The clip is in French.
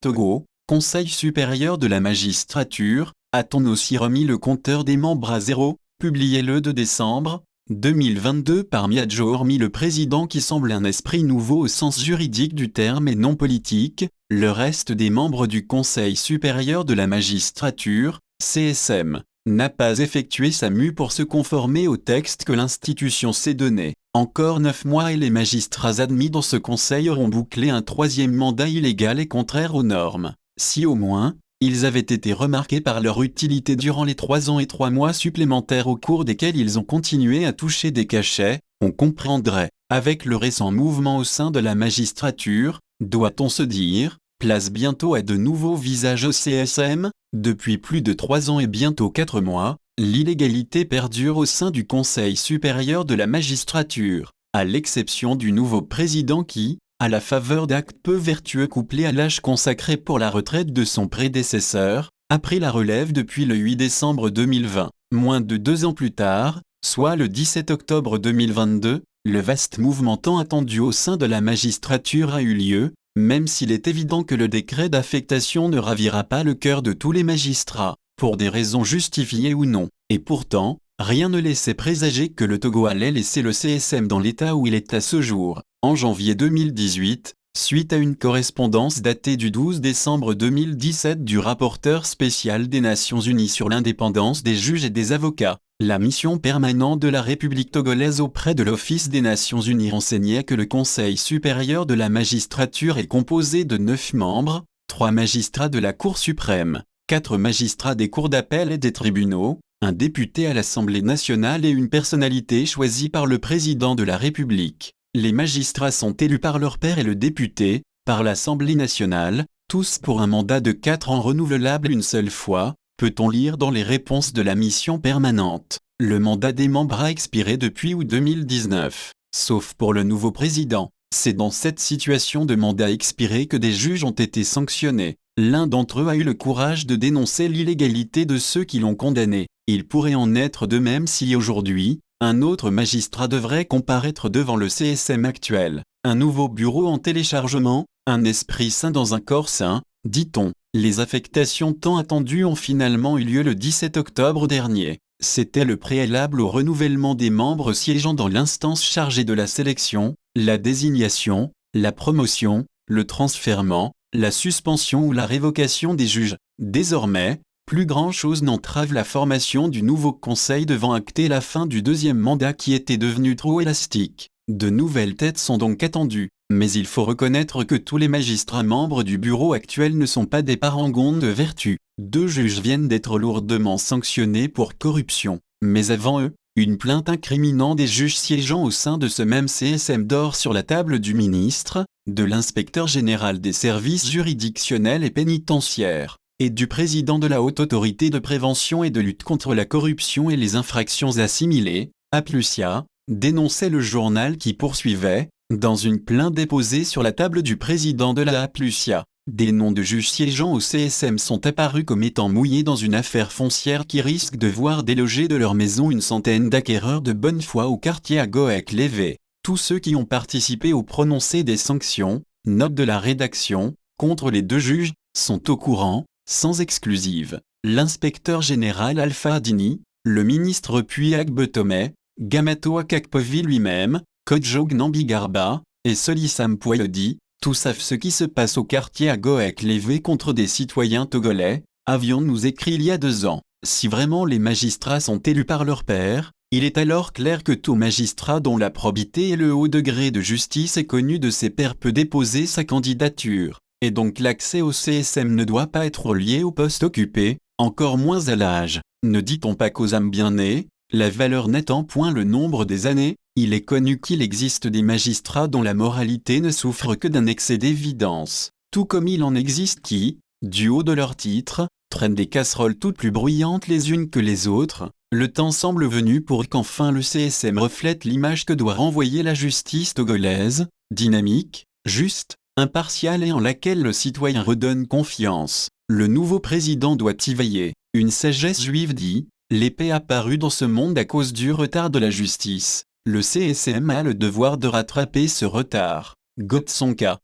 Togo, Conseil supérieur de la magistrature, a-t-on aussi remis le compteur des membres à zéro, publié le 2 décembre 2022 par Miadjormi, le président qui semble un esprit nouveau au sens juridique du terme et non politique. Le reste des membres du Conseil supérieur de la magistrature, CSM, n'a pas effectué sa mue pour se conformer au texte que l'institution s'est donné. Encore 9 mois et les magistrats admis dans ce conseil auront bouclé un 3e mandat illégal et contraire aux normes. Si au moins, ils avaient été remarqués par leur utilité durant les 3 ans et 3 mois supplémentaires au cours desquels ils ont continué à toucher des cachets, on comprendrait. Avec le récent mouvement au sein de la magistrature, doit-on se dire, place bientôt à de nouveaux visages au CSM. Depuis plus de 3 ans et bientôt 4 mois, l'illégalité perdure au sein du Conseil supérieur de la magistrature, à l'exception du nouveau président qui, à la faveur d'actes peu vertueux couplés à l'âge consacré pour la retraite de son prédécesseur, a pris la relève depuis le 8 décembre 2020. Moins de 2 ans plus tard, soit le 17 octobre 2022, le vaste mouvement tant attendu au sein de la magistrature a eu lieu, même s'il est évident que le décret d'affectation ne ravira pas le cœur de tous les magistrats, pour des raisons justifiées ou non. Et pourtant, rien ne laissait présager que le Togo allait laisser le CSM dans l'état où il est à ce jour. En janvier 2018, suite à une correspondance datée du 12 décembre 2017 du rapporteur spécial des Nations Unies sur l'indépendance des juges et des avocats, la mission permanente de la République togolaise auprès de l'Office des Nations Unies renseignait que le Conseil supérieur de la magistrature est composé de 9 membres, 3 magistrats de la Cour suprême, 4 magistrats des cours d'appel et des tribunaux, un député à l'Assemblée nationale et une personnalité choisie par le président de la République. Les magistrats sont élus par leur père et le député, par l'Assemblée nationale, tous pour un mandat de 4 ans renouvelable une seule fois, peut-on lire dans les réponses de la mission permanente. Le mandat des membres a expiré depuis août 2019, sauf pour le nouveau président. C'est dans cette situation de mandat expiré que des juges ont été sanctionnés. L'un d'entre eux a eu le courage de dénoncer l'illégalité de ceux qui l'ont condamné. Il pourrait en être de même si aujourd'hui, un autre magistrat devrait comparaître devant le CSM actuel. Un nouveau bureau en téléchargement, un esprit sain dans un corps sain, dit-on. Les affectations tant attendues ont finalement eu lieu le 17 octobre dernier. C'était le préalable au renouvellement des membres siégeant dans l'instance chargée de la sélection, la désignation, la promotion, le transfèrement, la suspension ou la révocation des juges. Désormais, plus grand-chose n'entrave la formation du nouveau conseil devant acter la fin du 2e mandat qui était devenu trop élastique. De nouvelles têtes sont donc attendues, mais il faut reconnaître que tous les magistrats membres du bureau actuel ne sont pas des parangons de vertu. 2 juges viennent d'être lourdement sanctionnés pour corruption, mais avant eux, une plainte incriminant des juges siégeant au sein de ce même CSM dort sur la table du ministre, de l'inspecteur général des services juridictionnels et pénitentiaires, et du président de la Haute Autorité de prévention et de lutte contre la corruption et les infractions assimilées, APLUSIA, dénonçait le journal qui poursuivait, dans une plainte déposée sur la table du président de la APLUSIA. Des noms de juges siégeant au CSM sont apparus comme étant mouillés dans une affaire foncière qui risque de voir déloger de leur maison une centaine d'acquéreurs de bonne foi au quartier à Goek-Lévé. Tous ceux qui ont participé au prononcé des sanctions, note de la rédaction, contre les 2 juges, sont au courant, sans exclusive. L'inspecteur général Alpha Dini, le ministre Puyak Betomé, Gamato Akakpovi lui-même, Kodjog Nambigarba, et Solissam Poyodi, tous savent ce qui se passe au quartier à Goek-Lévé contre des citoyens togolais, avions-nous écrit il y a 2 ans. Si vraiment les magistrats sont élus par leur père, il est alors clair que tout magistrat dont la probité et le haut degré de justice est connu de ses pairs peut déposer sa candidature, et donc l'accès au CSM ne doit pas être lié au poste occupé, encore moins à l'âge. Ne dit-on pas qu'aux âmes bien nées, la valeur n'étant point le nombre des années, il est connu qu'il existe des magistrats dont la moralité ne souffre que d'un excès d'évidence, tout comme il en existe qui, du haut de leur titre, traînent des casseroles toutes plus bruyantes les unes que les autres. Le temps semble venu pour qu'enfin le CSM reflète l'image que doit renvoyer la justice togolaise, dynamique, juste, impartiale et en laquelle le citoyen redonne confiance. Le nouveau président doit y veiller. Une sagesse juive dit, l'épée apparue dans ce monde à cause du retard de la justice. Le CSM a le devoir de rattraper ce retard. Gotsonka.